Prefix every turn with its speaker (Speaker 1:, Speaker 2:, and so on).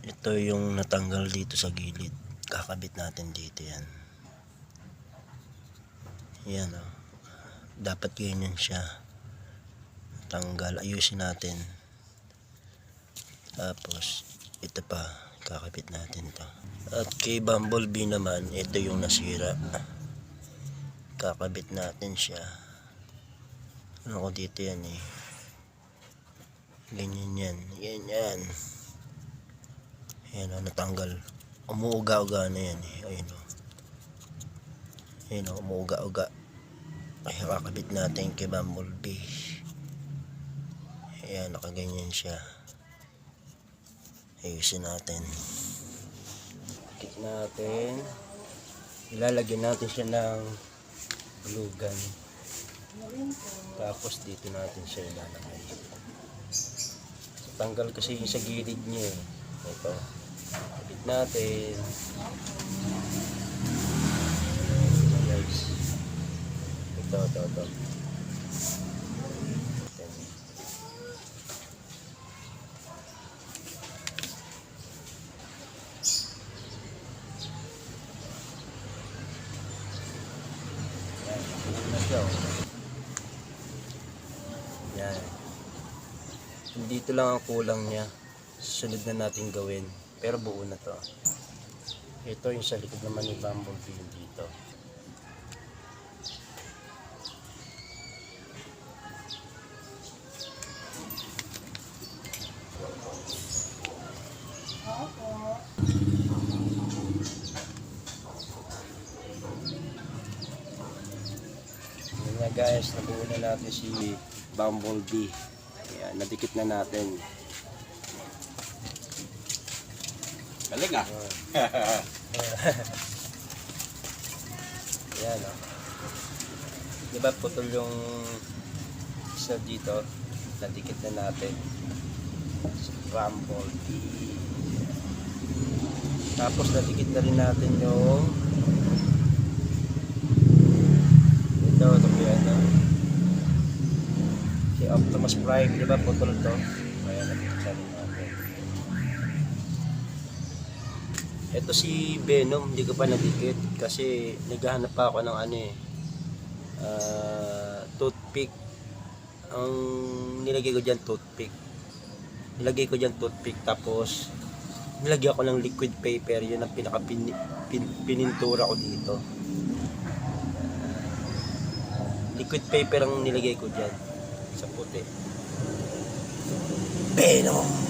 Speaker 1: Ito yung natanggal dito sa gilid. Kakabit natin dito yan. Yan o. Dapat ganyan siya. Tanggal. Ayusin natin. Tapos ito pa. Kakabit natin to. At kay Bumblebee naman, ito yung nasira. Kakabit natin siya. Ano ko dito yan eh. Ganyan yan. Ganyan. Ayan o, natanggal. Umuuga-uga na yan eh. Ayun o. Ayun o, umuuga-uga. Ay, kakabit natin kay Bumblebee. Ayan, nakaganyan siya. Ayusin natin. Kakabit natin. Ilalagyan natin siya ng glue gun. Tapos dito natin siya ilalagay. Tanggal kasi yung sa gilid niya eh. Ito. Kapit natin. Guys. Ito. Yan. Dito lang ang kulang niya. Susunod na natin gawin. Pero buo na to. Ito yung sa likod naman ni Bumblebee dito. Yan nga guys, nabuo na natin si Bumblebee. Ayan, nadikit na natin.
Speaker 2: Galing ah.
Speaker 1: Ayan o. Diba putol yung isa dito? Nadikit na natin. Si Bumblebee. Tapos nadikit na rin natin yung ito yan o. Si Optimus Prime, diba putol to? Ayan, nadikit na rin natin. Ito si Venom, hindi ko pa nadikit kasi naghahanap pa ako ng toothpick. Ang nilagay ko dyan toothpick. Tapos nilagyan ko ng liquid paper. Yun ang pinintura ko dito. Liquid paper ang nilagay ko dyan sa puti. Venom!